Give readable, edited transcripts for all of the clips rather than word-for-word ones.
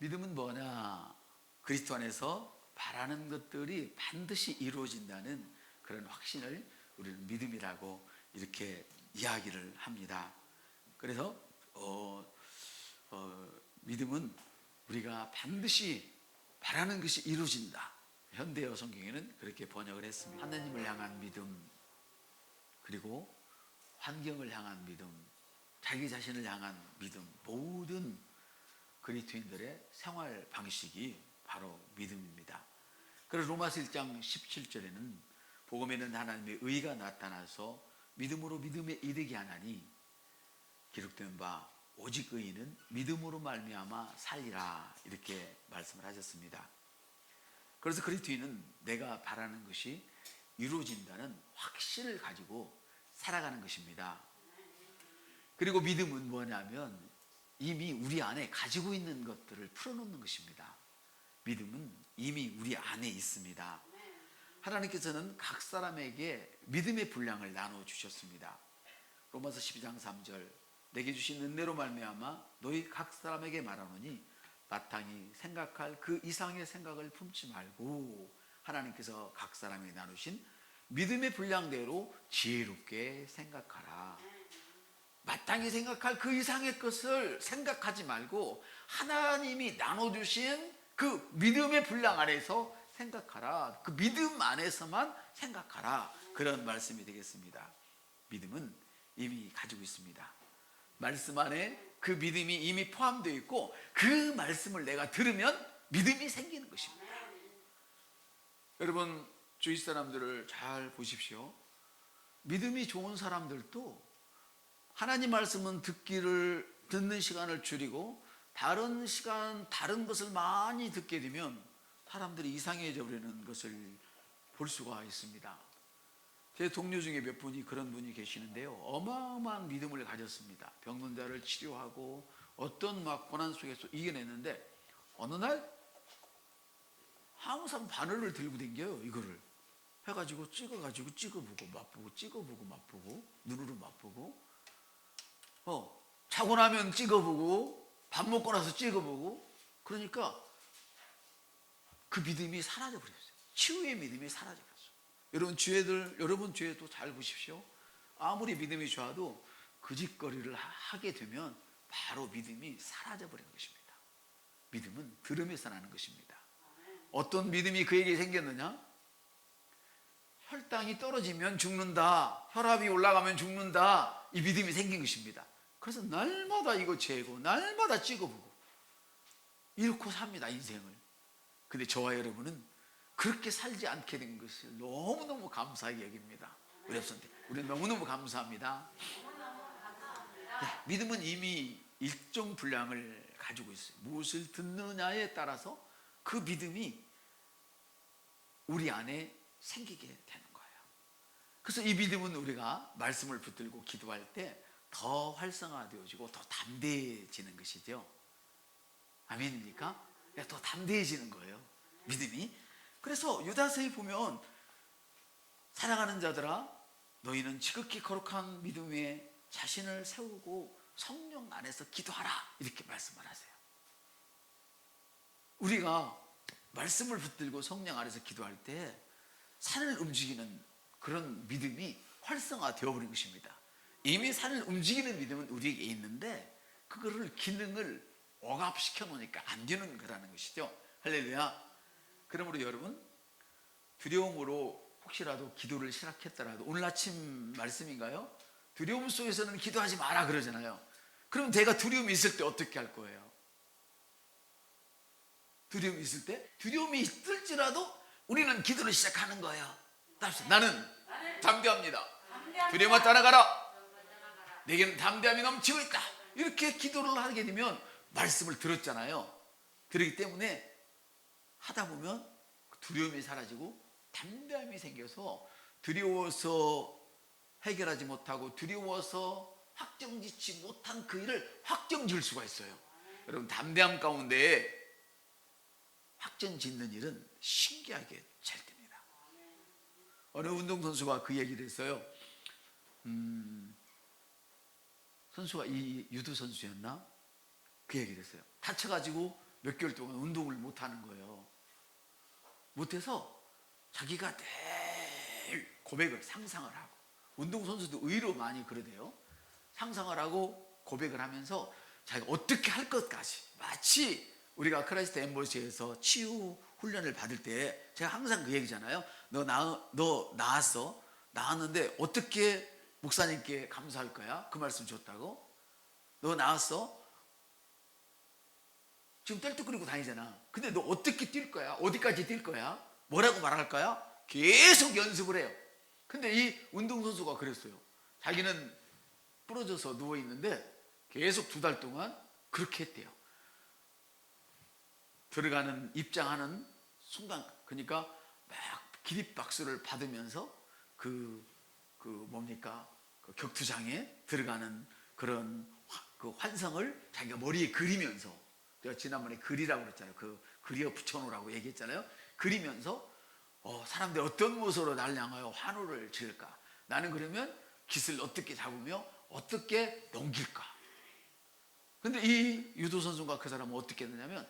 믿음은 뭐냐? 그리스도 안에서 바라는 것들이 반드시 이루어진다는 그런 확신을 우리는 믿음이라고 이렇게 이야기를 합니다. 그래서 믿음은 우리가 반드시 바라는 것이 이루어진다. 현대어 성경에는 그렇게 번역을 했습니다. 하나님을 향한 믿음, 그리고 환경을 향한 믿음, 자기 자신을 향한 믿음, 모든 그리스도인들의 생활 방식이 바로 믿음입니다. 그래서 로마서 1장 17절에는 복음에는 하나님의 의가 나타나서 믿음으로 믿음에 이르게 하나니 기록된 바 오직 의인은 믿음으로 말미암아 살리라, 이렇게 말씀을 하셨습니다. 그래서 그리스도인은 내가 바라는 것이 이루어진다는 확신을 가지고 살아가는 것입니다. 그리고 믿음은 뭐냐면 이미 우리 안에 가지고 있는 것들을 풀어놓는 것입니다. 믿음은 이미 우리 안에 있습니다. 하나님께서는 각 사람에게 믿음의 분량을 나눠주셨습니다. 로마서 12장 3절, 내게 주신 은혜로 말미암아 너희 각 사람에게 말하노니 마땅히 생각할 그 이상의 생각을 품지 말고 하나님께서 각 사람에게 나누신 믿음의 분량대로 지혜롭게 생각하라. 마땅히 생각할 그 이상의 것을 생각하지 말고 하나님이 나눠주신 그 믿음의 분량 안에서 생각하라. 그 믿음 안에서만 생각하라. 그런 말씀이 되겠습니다. 믿음은 이미 가지고 있습니다. 말씀 안에 그 믿음이 이미 포함되어 있고 그 말씀을 내가 들으면 믿음이 생기는 것입니다. 여러분, 주위 사람들을 잘 보십시오. 믿음이 좋은 사람들도 하나님 말씀은 듣는 시간을 줄이고 다른 시간, 다른 것을 많이 듣게 되면 사람들이 이상해져 버리는 것을 볼 수가 있습니다. 제 동료 중에 몇 분이 그런 분이 계시는데요, 어마어마한 믿음을 가졌습니다. 병든 자를 치료하고 어떤 막 고난 속에서 이겨냈는데 어느 날 항상 바늘을 들고 다녀요. 이거를 해가지고 찍어보고 맛보고, 찍어보고 맛보고, 눈으로 맛보고, 자고 나면 찍어보고, 밥 먹고 나서 찍어보고. 그러니까 그 믿음이 사라져버렸어요. 치유의 믿음이 사라져버렸어요. 여러분 죄도 잘 보십시오. 아무리 믿음이 좋아도 그 짓거리를 하게 되면 바로 믿음이 사라져버리는 것입니다. 믿음은 들음에서 나는 것입니다. 어떤 믿음이 그에게 생겼느냐? 혈당이 떨어지면 죽는다, 혈압이 올라가면 죽는다, 이 믿음이 생긴 것입니다. 그래서 날마다 이거 재고 날마다 찍어보고 이렇게 삽니다, 인생을. 근데 저와 여러분은 그렇게 살지 않게 된 것을 너무너무 감사하게 여깁니다. 우리 너무너무 감사합니다. 네, 믿음은 이미 일정 분량을 가지고 있어요. 무엇을 듣느냐에 따라서 그 믿음이 우리 안에 생기게 되는 거예요. 그래서 이 믿음은 우리가 말씀을 붙들고 기도할 때 더 활성화되어지고 더 담대해지는 것이죠. 아멘입니까? 더 담대해지는 거예요, 믿음이. 그래서 유다서에 보면 사랑하는 자들아 너희는 지극히 거룩한 믿음에 자신을 세우고 성령 안에서 기도하라, 이렇게 말씀을 하세요. 우리가 말씀을 붙들고 성령 안에서 기도할 때 산을 움직이는 그런 믿음이 활성화되어 버린 것입니다. 이미 산을 움직이는 믿음은 우리에게 있는데 그거를 기능을 억압시켜 놓으니까 안 되는 거라는 것이죠. 할렐루야. 그러므로 여러분, 두려움으로 혹시라도 기도를 시작했더라도, 오늘 아침 말씀인가요? 두려움 속에서는 기도하지 마라 그러잖아요. 그럼 내가 두려움이 있을 때 어떻게 할 거예요? 두려움이 있을 때, 두려움이 있을지라도 우리는 기도를 시작하는 거예요. 나는 담대합니다. 두려움아 떠나가라. 내게는 담대함이 넘치고 있다. 이렇게 기도를 하게 되면 말씀을 들었잖아요. 그렇기 때문에 하다 보면 두려움이 사라지고 담대함이 생겨서 두려워서 해결하지 못하고 두려워서 확정짓지 못한 그 일을 확정지을 수가 있어요. 여러분, 담대함 가운데 확정짓는 일은 신기하게 잘 됩니다. 어느 운동선수가 그 얘기를 했어요. 선수가 이 유도 선수였나? 그 얘기를 했어요. 다쳐가지고 몇 개월 동안 운동을 못 하는 거예요. 못해서 자기가 매일 고백을 상상을 하고, 운동선수도 의외로 많이 그러대요. 상상을 하고 고백을 하면서 자기가 어떻게 할 것까지, 마치 우리가 크라이스트 엠버시에서 치유 훈련을 받을 때 제가 항상 그 얘기잖아요. 너 나았어. 나았는데 어떻게 목사님께 감사할 거야? 그 말씀 줬다고. 너 나았어. 지금 떫떫거리고 다니잖아. 근데 너 어떻게 뛸 거야? 어디까지 뛸 거야? 뭐라고 말할 거야? 계속 연습을 해요. 근데 이 운동선수가 그랬어요. 자기는 부러져서 누워있는데 계속 2달 동안 그렇게 했대요. 들어가는, 입장하는 순간, 그러니까 막 기립박수를 받으면서 그 격투장에 들어가는 그런 그 환상을 자기가 머리에 그리면서, 제가 지난번에 글이라고 그랬잖아요. 그 그리어 붙여놓으라고 얘기했잖아요. 그리면서 사람들이 어떤 모습으로 나를 향하여 환호를 지을까? 나는 그러면 깃을 어떻게 잡으며 어떻게 넘길까? 근데 이 유도 선수가 그 사람은 어떻게 했느냐면,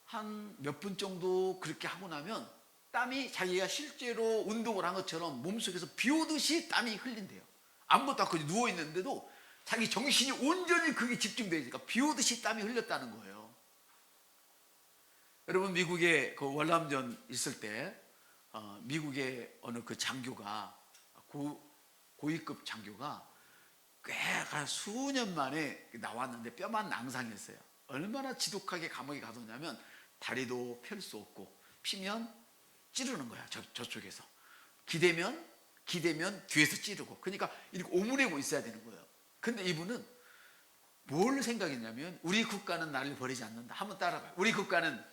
한 몇 분 정도 그렇게 하고 나면 땀이 자기가 실제로 운동을 한 것처럼 몸속에서 비 오듯이 땀이 흘린대요. 아무것도 안 하고 누워 있는데도 자기 정신이 온전히 그게 집중되니까 비 오듯이 땀이 흘렸다는 거예요. 여러분, 미국에 그 월남전 있을 때 미국의 어느 그 장교가, 고위급 장교가 꽤 수년 만에 나왔는데 뼈만 낭상했어요. 얼마나 지독하게 감옥에 가뒀냐면 다리도 펼 수 없고, 피면 찌르는 거야. 저쪽에서 기대면 뒤에서 찌르고, 그러니까 이렇게 오므리고 있어야 되는 거예요. 근데 이분은 뭘 생각했냐면, 우리 국가는 나를 버리지 않는다. 한번 따라가요. 우리 국가는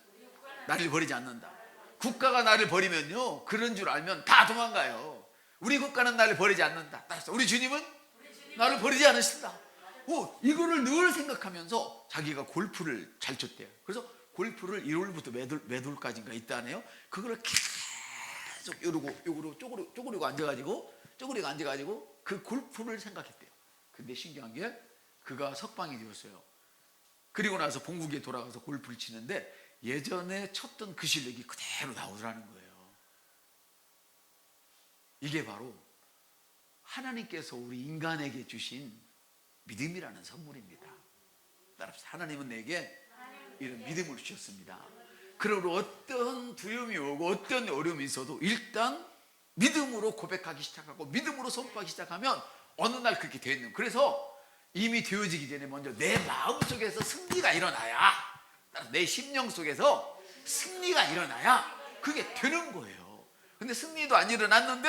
나를 버리지 않는다. 국가가 나를 버리면요, 그런 줄 알면 다 도망가요. 우리 국가는 나를 버리지 않는다. 따라서 우리 주님은 나를 버리지 않으신다. 이거를 늘 생각하면서 자기가 골프를 잘 쳤대요. 그래서 골프를 1홀부터 몇 홀까지인가 있다네요. 그걸 계속 요거로 쪼그리고 앉아가지고 그 골프를 생각했대요. 근데 신기한 게, 그가 석방이 되었어요. 그리고 나서 본국에 돌아가서 골프를 치는데 예전에 쳤던 그 실력이 그대로 나오더라는 거예요. 이게 바로 하나님께서 우리 인간에게 주신 믿음이라는 선물입니다. 따라합시다. 하나님은 내게 이런 믿음을 주셨습니다. 그러므로 어떤 두려움이 오고 어떤 어려움이 있어도 일단 믿음으로 고백하기 시작하고 믿음으로 선포하기 시작하면 어느 날 그렇게 되는. 그래서 이미 되어지기 전에 먼저 내 마음속에서 승리가 일어나야, 내 심령 속에서 승리가 일어나야 그게 되는 거예요. 근데 승리도 안 일어났는데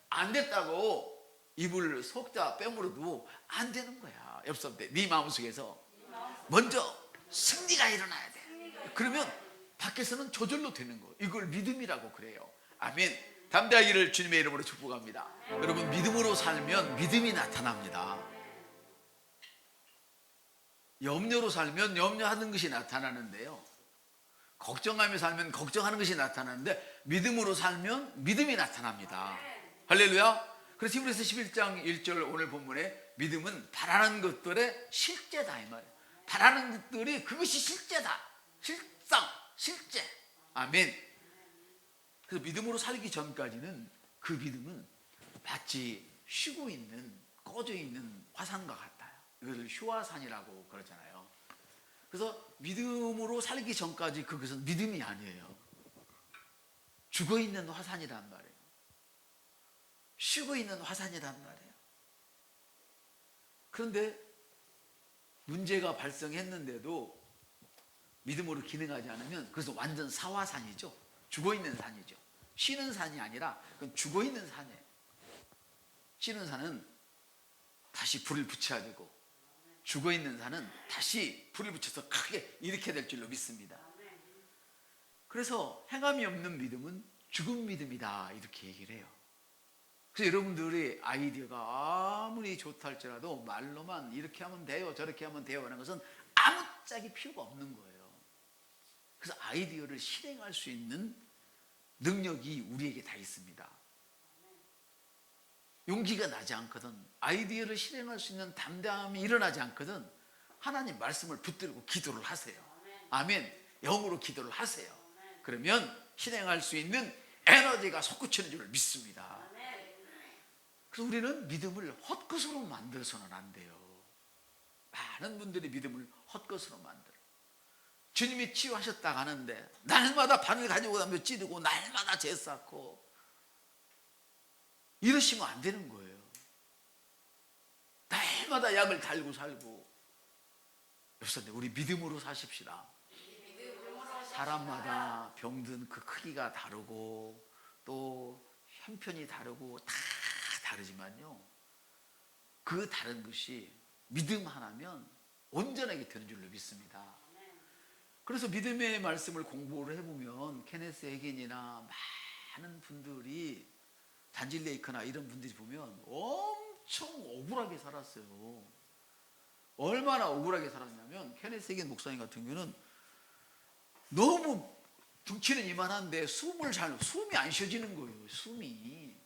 안 됐다고 입을 속자 빼물어도 안 되는 거야. 옆 사람한테, 네 마음속에서 먼저 승리가 일어나야 돼. 그러면 밖에서는 저절로 되는 거. 이걸 믿음이라고 그래요. 아멘. 담대하기를 주님의 이름으로 축복합니다. 여러분, 믿음으로 살면 믿음이 나타납니다. 염려로 살면 염려하는 것이 나타나는데요, 걱정하며 살면 걱정하는 것이 나타나는데, 믿음으로 살면 믿음이 나타납니다. 할렐루야. 그래서 히브리서 11장 1절 오늘 본문에 믿음은 바라는 것들의 실제다, 이 말이에요. 바라는 것들이 그것이 실제다. 실제. 아멘. 그래서 믿음으로 살기 전까지는 그 믿음은 마치 쉬고 있는, 꺼져 있는 화산과 같아요. 이것을 휴화산이라고 그러잖아요. 그래서 믿음으로 살기 전까지 그것은 믿음이 아니에요. 죽어 있는 화산이란 말이에요. 쉬고 있는 화산이란 말이에요. 그런데 문제가 발생했는데도 믿음으로 기능하지 않으면 그것은 완전 사화산이죠. 죽어 있는 산이죠. 쉬는 산이 아니라 그건 죽어 있는 산이에요. 쉬는 산은 다시 불을 붙여야 되고, 죽어 있는 산은 다시 불을 붙여서 크게 일으켜야 될 줄로 믿습니다. 그래서 행함이 없는 믿음은 죽은 믿음이다, 이렇게 얘기를 해요. 그래서 여러분들의 아이디어가 아무리 좋다 할지라도 말로만 이렇게 하면 돼요, 저렇게 하면 돼요 하는 것은 아무짝에 필요가 없는 거예요. 그래서 아이디어를 실행할 수 있는 능력이 우리에게 다 있습니다. 용기가 나지 않거든, 아이디어를 실행할 수 있는 담대함이 일어나지 않거든, 하나님 말씀을 붙들고 기도를 하세요. 아멘. 영으로 기도를 하세요. 그러면 실행할 수 있는 에너지가 솟구치는 줄 믿습니다. 그래서 우리는 믿음을 헛것으로 만들어서는 안 돼요. 많은 분들이 믿음을 헛것으로 만들어. 주님이 치유하셨다고 하는데 날마다 바늘 가지고 다니며 찌르고 날마다 제쌓고 이러시면 안 되는 거예요. 날마다 약을 달고 살고. 여러분, 우리 믿음으로 사십시다. 사람마다 병든 그 크기가 다르고 또 형편이 다르고 다 다르지만요, 그 다른 것이 믿음 하나면 온전하게 되는 줄로 믿습니다. 그래서 믿음의 말씀을 공부를 해보면 케네스 해긴이나 많은 분들이 단지 레이커나 이런 분들이 보면 엄청 억울하게 살았어요. 얼마나 억울하게 살았냐면 케네스 해긴 목사님 같은 경우는 너무 등치는 이만한데 숨이 안 쉬어지는 거예요. 숨이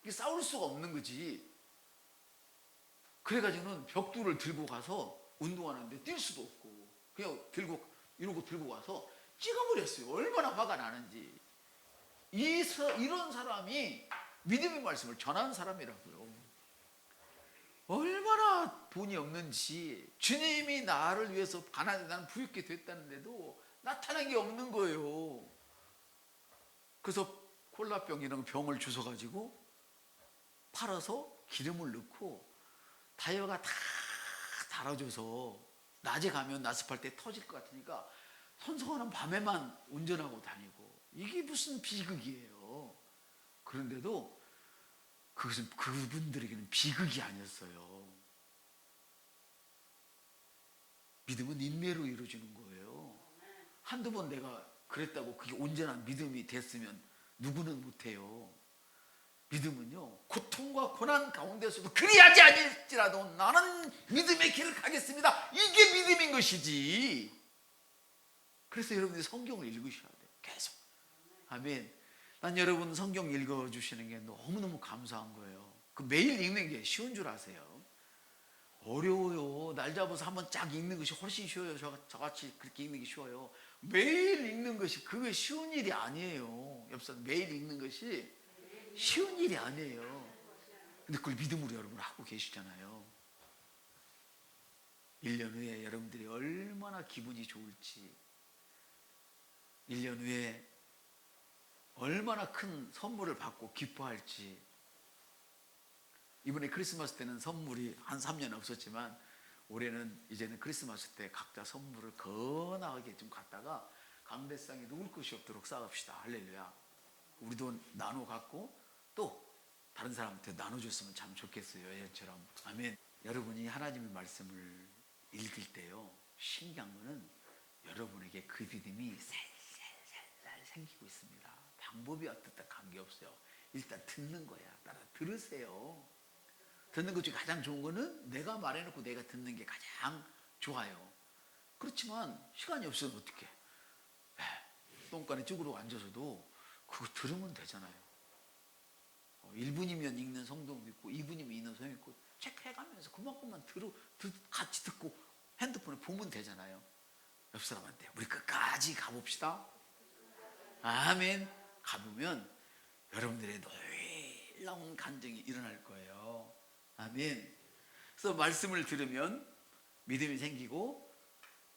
싸울 수가 없는 거지. 그래가지고는 벽돌을 들고 가서 운동하는데 뛸 수도 없고 그냥 이러고 들고 가서 찍어버렸어요. 얼마나 화가 나는지. 이런 사람이 믿음의 말씀을 전하는 사람이라고요. 얼마나 돈이 없는지, 주님이 나를 위해서 가난해 나는 부유하게 됐다는데도 나타난 게 없는 거예요. 그래서 콜라병이라는 병을 주워가지고 팔아서 기름을 넣고 타이어가 다 달아줘서 낮에 가면 나습할 때 터질 것 같으니까 선성하는 밤에만 운전하고 다니고. 이게 무슨 비극이에요. 그런데도 그것은 그분들에게는 비극이 아니었어요. 믿음은 인내로 이루어지는 거예요. 한두 번 내가 그랬다고 그게 온전한 믿음이 됐으면 누구는 못해요. 믿음은요, 고통과 고난 가운데서도 그리하지 아니할지라도 나는 믿음의 길을 가겠습니다. 이게 믿음인 것이지. 그래서 여러분들이 성경을 읽으셔야 돼요. 계속. 아멘. 난 여러분 성경 읽어주시는 게 너무너무 감사한 거예요. 그 매일 읽는 게 쉬운 줄 아세요? 어려워요. 날 잡아서 한번 쫙 읽는 것이 훨씬 쉬워요. 저같이 그렇게 읽는 게 쉬워요. 매일 읽는 것이 그게 쉬운 일이 아니에요. 옆에서 매일 읽는 것이 쉬운 일이 아니에요. 근데 그걸 믿음으로 여러분 하고 계시잖아요. 1년 후에 여러분들이 얼마나 기분이 좋을지, 1년 후에 얼마나 큰 선물을 받고 기뻐할지. 이번에 크리스마스 때는 선물이 한 3년 없었지만 올해는 이제는 크리스마스 때 각자 선물을 거나하게 좀 갖다가 강대상에 놓을 것이 없도록 쌓읍시다. 할렐루야. 우리도 나눠 갖고 또 다른 사람한테 나눠줬으면 참 좋겠어요. 예전처럼. 아멘. 여러분이 하나님의 말씀을 읽을 때요, 신기한 거는 여러분에게 그 믿음이 살살살살 생기고 있습니다. 방법이 어떻다 관계없어요. 일단 듣는 거야. 따라 들으세요. 듣는 것 중에 가장 좋은 거는 내가 말해놓고 내가 듣는 게 가장 좋아요. 그렇지만 시간이 없으면 어떡해. 똥간에 쭈그러 앉아서도 그거 들으면 되잖아요. 1분이면 읽는 성경도 있고 2분이면 읽는 성경도 있고 체크해가면서 그만큼만 같이 듣고 핸드폰에 보면 되잖아요. 옆 사람한테 우리 끝까지 가봅시다. 아멘. 가보면 여러분들의 놀라운 간증이 일어날 거예요. 아멘. 그래서 말씀을 들으면 믿음이 생기고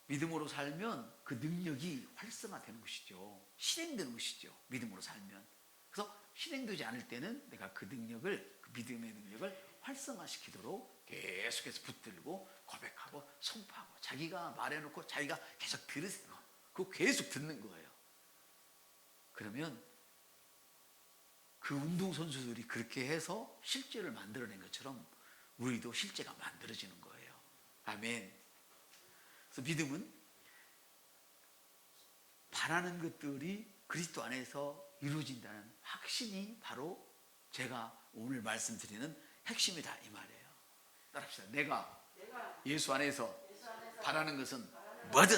믿음으로 살면 그 능력이 활성화되는 것이죠. 실행되는 것이죠. 믿음으로 살면. 그래서 실행되지 않을 때는 내가 그 능력을, 그 믿음의 능력을 활성화시키도록 계속해서 붙들고 고백하고 선포하고 자기가 말해놓고 자기가 계속 들으세요. 그거 계속 듣는 거예요. 그러면 그 운동선수들이 그렇게 해서 실제를 만들어낸 것처럼 우리도 실제가 만들어지는 거예요. 아멘. 그래서 믿음은 바라는 것들이 그리스도 안에서 이루어진다는 확신이 바로 제가 오늘 말씀드리는 핵심이다 이 말이에요. 따라합시다. 내가 예수 안에서 바라는 것은 뭐든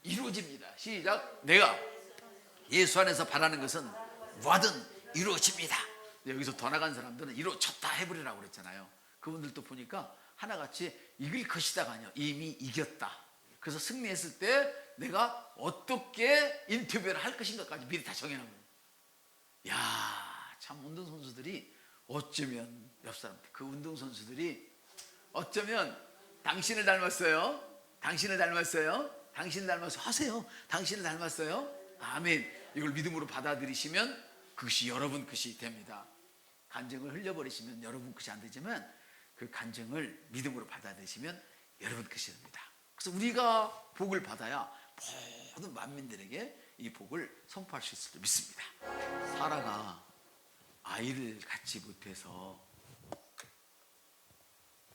이루어집니다. 시작. 내가 예수 안에서 바라는 것은 뭐든 이루어집니다. 여기서 더 나간 사람들은 이루어졌다 해버리라고 그랬잖아요. 그분들도 보니까 하나같이 이길 것이다가 아니야. 이미 이겼다. 그래서 승리했을 때 내가 어떻게 인터뷰를 할 것인가까지 미리 다 정해놓은 거예요. 야, 참 운동선수들이 어쩌면 옆 사람한테 그 운동선수들이 어쩌면 당신을 닮았어요. 당신을 닮았어요. 당신을 닮아서 하세요. 당신을 닮았어요. 아멘. 이걸 믿음으로 받아들이시면 그것이 여러분 것이 됩니다. 간증을 흘려버리시면 여러분 것이 안 되지만 그 간증을 믿음으로 받아들이시면 여러분 것이 됩니다. 그래서 우리가 복을 받아야 모든 만민들에게 이 복을 선포할 수 있을 줄 믿습니다. 사라가 아이를 갖지 못해서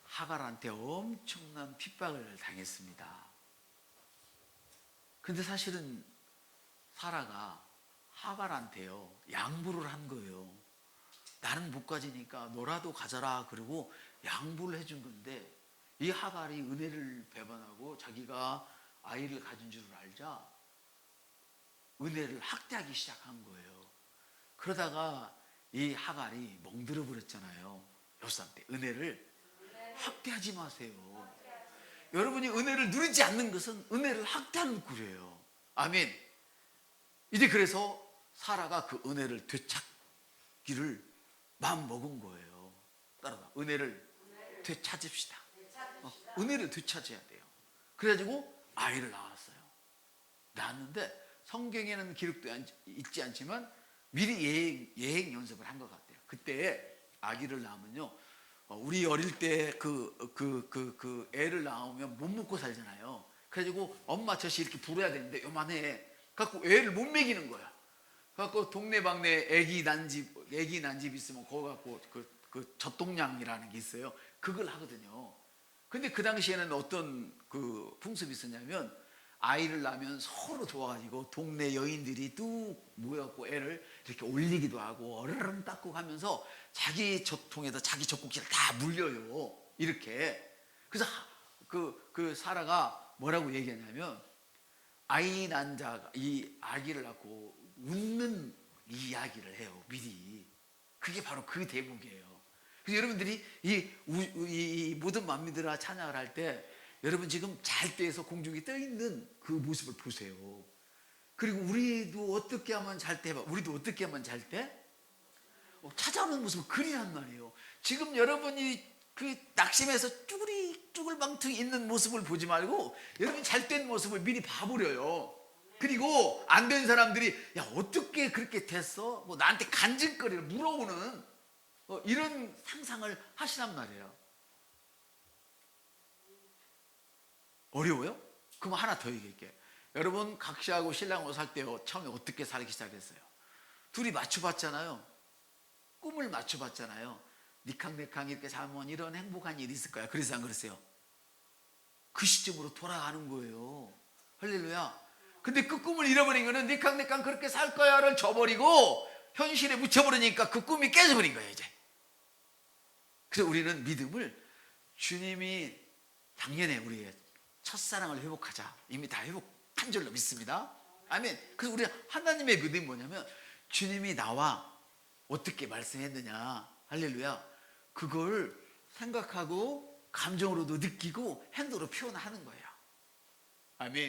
하갈한테 엄청난 핍박을 당했습니다. 근데 사실은 사라가 하갈한테요 양보를 한 거예요. 나는 못 가지니까 너라도 가져라 그러고 양보를 해준 건데, 이 하갈이 은혜를 배반하고 자기가 아이를 가진 줄을 알자 은혜를 학대하기 시작한 거예요. 그러다가 이 하갈이 멍들어 버렸잖아요. 여사한테 은혜를 학대하지 마세요. 여러분이 은혜를 누리지 않는 것은 은혜를 학대하는 꼴이에요. 아멘. 이제 그래서 사라가 그 은혜를 되찾기를 마음 먹은 거예요. 따라가 은혜를 되찾읍시다. 은혜를 되찾아야 돼요. 그래가지고 아이를 낳았어요. 낳았는데 성경에는 기록도 있지 않지만 미리 예행 연습을 한 것 같아요. 그때 아기를 낳으면요, 우리 어릴 때 그 애를 낳으면 못 먹고 살잖아요. 그래가지고 엄마 젖이 이렇게 불어야 되는데 요만해 갖고 애를 못 먹이는 거야. 갖고 동네방네 애기 난집 있으면 그거 갖고 그 젖동량이라는 게 있어요. 그걸 하거든요. 근데 그 당시에는 어떤 그 풍습이 있었냐면 아이를 낳으면 서로 도와가지고 동네 여인들이 뚝 모여갖고 애를 이렇게 올리기도 하고 어르름 닦고 가면서 자기 젖통에다 자기 젖꼭지를 다 물려요. 이렇게. 그래서 그 사라가 뭐라고 얘기하냐면 아이 난 자가 이 아기를 낳고 웃는 이야기를 해요. 미리. 그게 바로 그 대목이에요. 그래서 여러분들이 이 모든 만민들아 찬양을 할 때 여러분 지금 잘 때에서 공중에 떠 있는 그 모습을 보세요. 그리고 우리도 어떻게 하면 잘 때, 우리도 어떻게 하면 잘 때 찾아오는 모습을 그리란 말이에요. 지금 여러분이 그 낙심해서 쭈글방퉁 있는 모습을 보지 말고 여러분이 잘된 모습을 미리 봐버려요. 그리고 안 된 사람들이 야 어떻게 그렇게 됐어? 뭐 나한테 간증거리를 물어보는 이런 상상을 하시란 말이에요. 어려워요? 그럼 하나 더 얘기할게요. 여러분 각시하고 신랑하고 살 때 처음에 어떻게 살기 시작했어요? 둘이 맞춰봤잖아요. 꿈을 맞춰봤잖아요. 니캉네캉 이렇게 살면 이런 행복한 일이 있을 거야. 그래서 안 그랬어요? 그 시점으로 돌아가는 거예요. 할렐루야. 근데 그 꿈을 잃어버린 거는 니캉네캉 그렇게 살 거야를 줘버리고 현실에 묻혀버리니까 그 꿈이 깨져버린 거예요 이제. 그래서 우리는 믿음을 주님이 작년에 우리의 첫사랑을 회복하자 이미 다 회복한 줄로 믿습니다. 아멘. 그래서 우리 하나님의 믿음이 뭐냐면 주님이 나와 어떻게 말씀했느냐 할렐루야 그걸 생각하고 감정으로도 느끼고 행동으로 표현하는 거예요. 아멘.